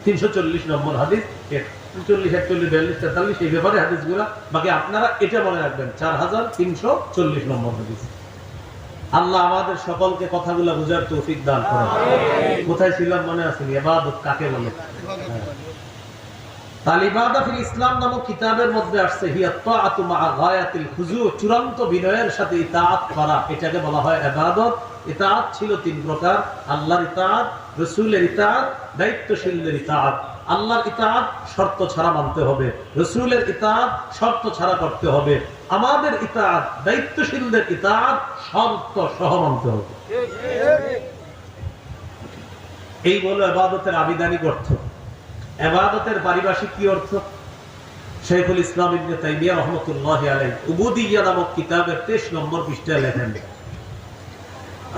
340 নম্বর হাদিস, 40, 41, 42, 43 এই ব্যাপারে হাদিসগুলা। বাকি আপনারা এটা মনে রাখবেন 4340 নম্বর হাদিস। আল্লাহ আমাদের সকলকে কথাগুলো বুঝার তৌফিক দান করেন। কোথায় ছিলাম মনে আছে? ইবাদত কাকে বলে? আল ইবাদা ফিল ইসলাম নামক কিতাবের মধ্যে আসছে হিয়া তাআতু মা গায়াতিল খুজু, চূড়ান্ত বিনয়ের সাথে ইতাআত করা, এটাকে বলা হয় ইবাদত। ইতাআত ছিল 3 প্রকার: আল্লাহর ইতাআত, রাসূলের ইতাআত, দায়িত্বশীলদের ইতাআত। আল্লাহর ইতাআত শর্ত ছাড়া মানতে হবে, রাসূলের ইতাআত শর্ত ছাড়া করতে হবে, আমাদের ইতাআত, দায়িত্বশীলদের ইতাআত শর্ত সহ মানতে হবে। এই হলো ইবাদতের আবিধানিক অর্থ। ইবাদতের পারিভাষিক কি অর্থ? শাইখুল ইসলাম ইবনে তাইমিয়া রাহমাতুল্লাহি আলাইহি উবুদিয়্যা নামক কিতাবের 23 নম্বর পৃষ্ঠায় লেখেন,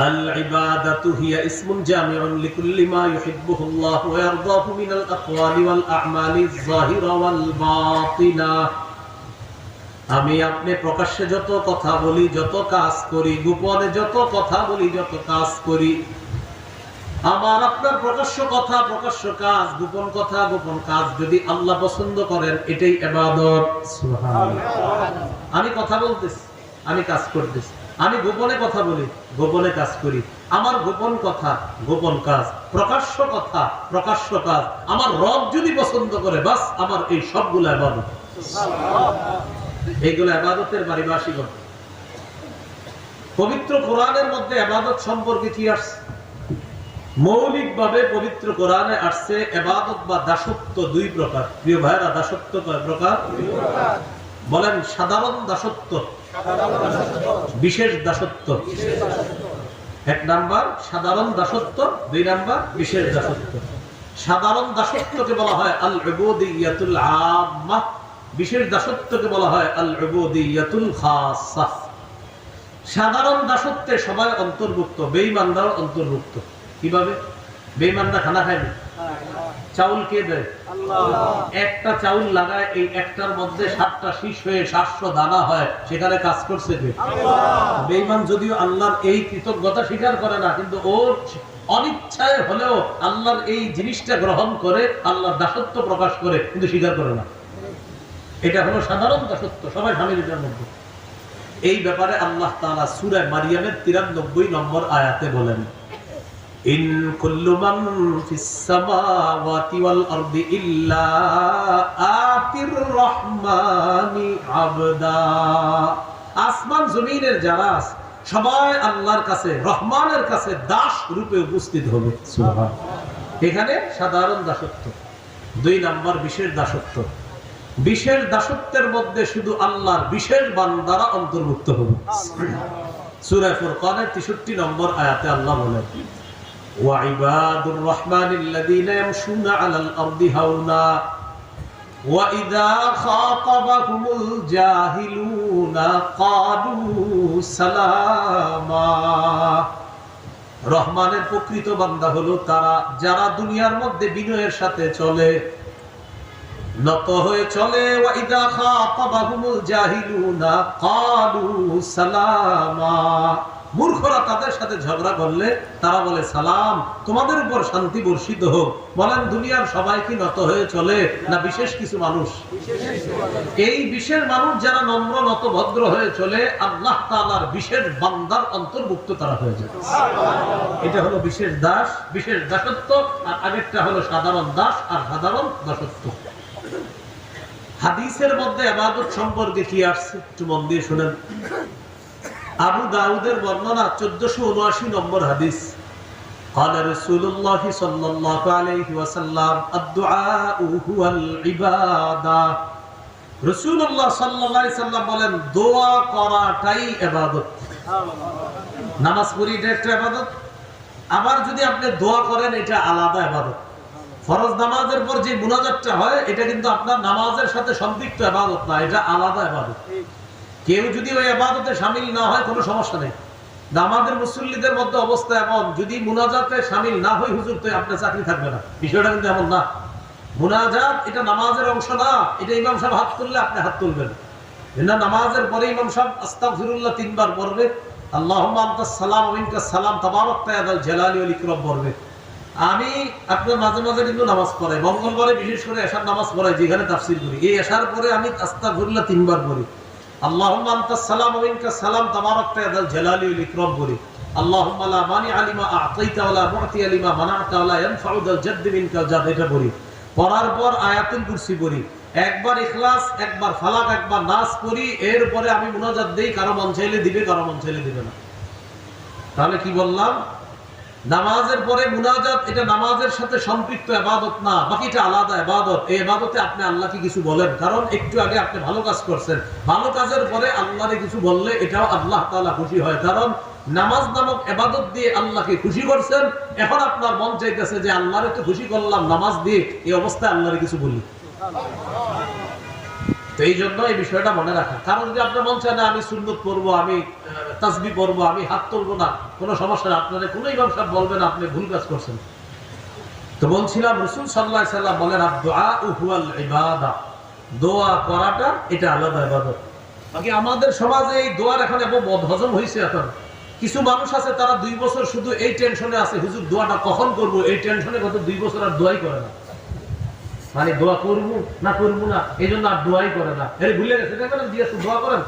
আল ইবাদাতু হিয়া ইসমুন জামিউন লিকুল্লি মা ইউহিব্বুহুল্লাহ ওয়া ইয়ারদাহু মিনাল আকওয়ালি ওয়াল আ'মালি যাহিরা ওয়াল বাতিনা। আমি আপনি প্রকাশ্যে যত কথা বলি, যত কাজ করি, গোপনে যত কথা বলি, যত কাজ করি, আমার আপনার প্রকাশ্য কথা, প্রকাশ্য কাজ, গোপন কথা, গোপন কাজ যদি আল্লাহ পছন্দ করেন, এটাই ইবাদত। সুবহানাল্লাহ। আমি কথা বলতেছি, আমি কাজ করতেছি, আমি গোপনে কথা বলি, গোপনে কাজ করি, আমার গোপন কথা, গোপন কাজ, প্রকাশ্য কথা, প্রকাশ্য কাজ আমার রব যদি পছন্দ করে, বাস আমার এই সবগুলো ইবাদত। এইগুলো ইবাদতের পারিভাষিক অর্থ। পবিত্র কোরআনের মধ্যে ইবাদত সম্পর্কে কি আসছে? মৌলিকভাবে পবিত্র কোরআনে আসছে ইবাদত বা দাসত্ব 2 প্রকার। প্রিয় ভাইরা, দাসত্ব কয় প্রকার? বলেন, সাধারণ দাসত্ব, বিশেষ দাসত্ব। 1 নাম্বার সাধারণ দাসত্ব, 2 নাম্বার বিশেষ দাসত্ব। সাধারণ দাসত্বকে বলা হয় আল উবুদিয়্যাতুল আম্মাহ, বিশেষ দাসত্বকে বলা হয় আল উবুদিয়্যাতুল খাসসাহ। সাধারণ দাসত্বে সবাই অন্তর্ভুক্ত, বেঈমানরাও অন্তর্ভুক্ত। কিভাবে? বেঈমানরা খানা খায় না, চাউল কে দেয়? আল্লাহ। একটা চাউল লাগায়, এই একটার মধ্যে 7টা শীষ হয়ে 700 দানা হয়, সেখানে কাজ করছে কে? আল্লাহ। বেঈমান যদিও আল্লাহর এই কৃতজ্ঞতা স্বীকার করে না, কিন্তু ওর অনিচ্ছায় হলেও আল্লাহর এই জিনিসটা গ্রহণ করে, আল্লাহর দাসত্ব প্রকাশ করে, কিন্তু স্বীকার করে না। এটা হলো সাধারণ দাসত্ব, সবাই স্বামীর এটার মধ্যে। এই ব্যাপারে আল্লাহ তাআলা সূরা মারিয়ামের 93 নম্বর আয়াতে বলেন, ইন কুল্লু মান ফিস সামাওয়াতি ওয়াল আরদি ইল্লা আতির রহমানি আবদা। আসমান জমিনের যারা আছে সবাই আল্লাহর কাছে, রহমানের কাছে দাস রূপে উপস্থিত হবে। সুবহানাল্লাহ। এখানে সাধারণ দাসত্ব। 2 নাম্বার বিশেষ দাসত্ব। বিশেষ দাসত্বের মধ্যে শুধু আল্লাহর বিশেষ বান্দারা অন্তর্ভুক্ত হবে। সূরা ফুরকানের 63 নম্বর আয়াতে আল্লাহ বলেন, وعباد الرحمن الذين يمشون على الأرض هونا وإذا خاطبهم الجاهلون قالوا سلاما। রহমানের প্রকৃত বান্দা হলো তারা যারা দুনিয়ার মধ্যে বিনয়ের সাথে চলে, নত হয়ে চলে। وإذا خاطبهم الجاهلون قالوا سلاما। মূর্খরা তাদের সাথে ঝগড়া করলে তারা বলে সালাম, তোমাদের উপর শান্তি বর্ষিত হোক। বলেন, দুনিয়ার সবাই কি নত হয়ে চলে, না বিশেষ কিছু মানুষ? এই বিশেষ মানুষ যারা নম্র নত ভদ্র হয়ে চলে, আল্লাহ তাআলার বিশেষ বান্দার অন্তর্ভুক্ত তারা হয়ে যায়। এটা হলো বিশেষ দাস, বিশেষ দাসত্ব। আর আগেরটা হলো সাধারণ দাস আর সাধারণ দাসত্ব। হাদিসের মধ্যে ইবাদত সম্পর্কে কি আসছে একটু মন দিয়ে শুনেন। আবু দাউদের বর্ণনা 1479 নম্বর হাদিস। قال رسول الله صلى الله عليه وسلم الدعاء هو العبادة। রাসূলুল্লাহ সাল্লাল্লাহু আলাইহি সাল্লাম বলেন, দোয়া করাটাই ইবাদত। নামাজ পড়ি এটা একটা ইবাদত, আবার যদি আপনি দোয়া করেন এটা আলাদা ইবাদত। ফরজ নামাজের পর যে মুনাজাতটা হয় এটা কিন্তু আপনার নামাজের সাথে সম্পৃক্ত ইবাদত না, এটা আলাদা ইবাদত। কেউ যদি ওই ইবাদতে শামিল না হয় কোনো সমস্যা নেই। আমাদের মুসল্লিদের মধ্যে অবস্থা এমন, যদি মুনাজাতে শামিল না হয় হুজুর তো আপনার চাকরি থাকবে না। বিষয়টা কিন্তু এমন না। মুনাজাত এটা নামাজের অংশ না। এটা ইমাম সাহেব হাত তুললে আপনি হাত তুলবেন না। নামাজের পরে ইমাম সাহেব আস্তাগফিরুল্লাহ 3 বার পড়বে, আল্লাহুম্মা আনতাস সালাম ওয়া মিনকাস সালাম তাবারাকতা ইয়া যাল জালালি ওয়াল ইকরাম পড়বে। আমি আপনার মাঝে মাঝে কিন্তু নামাজ পড়াই, মঙ্গলবারে বিশেষ করে এশার নামাজ পড়াই, যেখানে তাফসীর করি। এই এশার পরে আমি আস্তাগফিরুল্লাহ 3 বার পড়ি। আল্লাহুম্মা আনতাস সালাম ওয়া মিনকাস সালাম তাবারাকতা ইয়া যাল জালালি ওয়াল ইকরাম পড়ি। আল্লাহুম্মা লা মানিআ লিমা আ'তাইতা ওয়া লা মু'তিয়া লিমা মানা'তা ওয়া লা ইয়ানফা'ু যাল জাদ্দি মিনকাল জাদ, এটা পড়ি। পড়ার পর আয়াতুল কুরসি পড়ি, একবার ইখলাস, একবার ফালাক, একবার নাস পড়ি। এরপরে আমি মুনাজাত দেই, কারো মন চাইলে দিবে, কারো মন চাইলে দিবে না। তাহলে কি বললাম? নামাজের পরে মুনাজাত এটা নামাজের সাথে সম্পৃক্ত ইবাদত না, বাকিটা আলাদা ইবাদত। এই ইবাদতে আপনি আল্লাহকে কিছু বলেন, কারণ একটু আগে আপনি ভালো কাজ করছেন, ভালো কাজের পরে আল্লাহরে কিছু বললে এটাও আল্লাহ তাআলা খুশি হয়, কারণ নামাজ নামক ইবাদত দিয়ে আল্লাহকে খুশি করছেন। এখন আপনার মন চাইতেছে যে আল্লাহরে তো খুশি করলাম নামাজ দিয়ে, এই অবস্থায় আল্লাহরে কিছু বলি। তো এই জন্য এই বিষয়টা মনে রাখা। কারণ যদি আপনার মন চায় না আমি সুন্নত পড়বো, আমি তাসবিহ পড়বো, আমি হাত তুলবো না, কোনো সমস্যা না, আপনারা কোনো ইমাম সাহেব বলবেন আপনি ভুল কাজ করছেন। তো বলছিলাম রাসূল সাল্লাল্লাহু আলাইহি ওয়াসাল্লাম বলেন আদ-দুআউ হুয়াল ইবাদা, দোয়া করাটা এটা আলাদা ইবাদত। বাকি আমাদের সমাজে এই দোয়ার এখন এত বদহজম হয়েছে। এখন কিছু মানুষ আছে তারা 2 বছর শুধু এই টেনশনে আছে, হুজুর দোয়াটা কখন করবো, এই টেনশনে গত 2 বছর আর দোয়াই করে না। মানে দোয়া করবো না এই জন্য আর দোয়াই করে না, এর ভুলে গেছে দিয়েছে দোয়া করেন।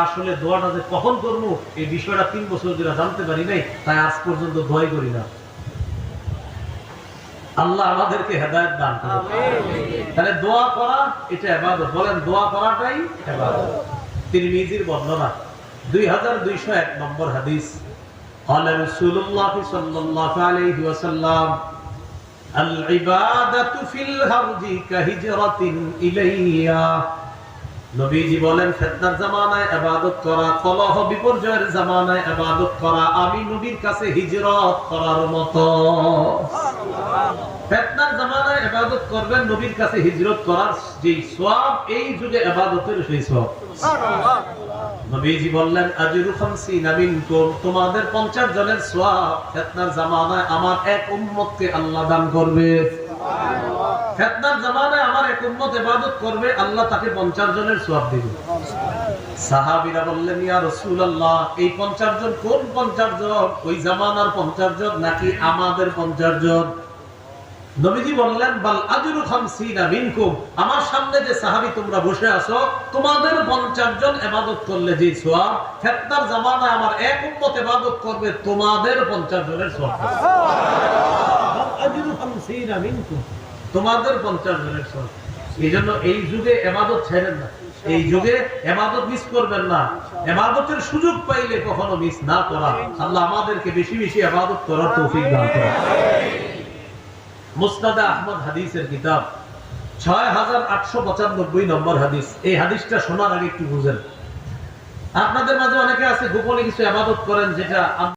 আসলে দোয়াটা যে কখন করবো এই বিষয়টা 3 বছর ধরে জানতে পারি নাই, তাই আজ পর্যন্ত দোয়াই করি না। আল্লাহ আমাদেরকে হেদায়েত দান করুন। তাহলে দোয়া করা এটা ইবাদত, বলেন দোয়া করাটাই ইবাদত। তিরমিজির বর্ণনা 2201 নম্বর হাদিস, قال رسول الله صلى الله عليه وسلم العبادة في الهرج كهجرة إليا। নবীজি বলেন ফিতনার জামানায় ইবাদত করা, কলহ বিপর্যয়ের জামানায় ইবাদত করা আমি নবীর কাছে হিজরত করার মতো। সুবহানাল্লাহ। ফিতনার জামানায় ইবাদত করবেন, নবীর কাছে হিজরত করার যেই সওয়াব, এই যুগে ইবাদতের সেই সওয়াব। সুবহানাল্লাহ। নবীজি বললেন আজরু 50 মিনকুম, তোমাদের 50 জনের সওয়াব ফিতনার জামানায় আমার এক উম্মতকে আল্লাহ দান করবে। সুবহানাল্লাহ। ফিতনার জামানায় আমার এক উম্মত ইবাদত করবে, আল্লাহ তাকে 50 জনের সওয়াব দিবে। সাহাবীরা বললেন ইয়া রাসূলুল্লাহ, এই 50 জন কোন 50 জন? ওই জামানার 50 জন নাকি আমাদের 50 জন? নবীজি বললেন বাল আজরু 50 মিনকুম, আমার সামনে যে সাহাবী তোমরা বসে আছো, তোমাদের 50 জন ইবাদত করলে যে সওয়াব, ফিতনার জামানায় আমার এক উম্মত ইবাদত করবে, তোমাদের 50 জনের সওয়াব। সুবহানাল্লাহ। বাল আজরু 50 মিনকুম, তোমাদের 50 জনের সওয়াব। এইজন্য এই যুগে ইবাদত ছেড়েন না, এই যুগে ইবাদত মিস করবেন না। ইবাদতের সুযোগ পাইলে কখনো মিস না করা। আল্লাহ আমাদেরকে বেশি বেশি ইবাদত করার তৌফিক দান করুন। মুসনাদ আহমদ হাদিসের কিতাব 6895 নম্বর হাদিস। এই হাদিসটা শোনার আগে একটু বুঝেন। আপনাদের মাঝে অনেকে আছে গোপনে কিছু ইবাদত করেন, যেটা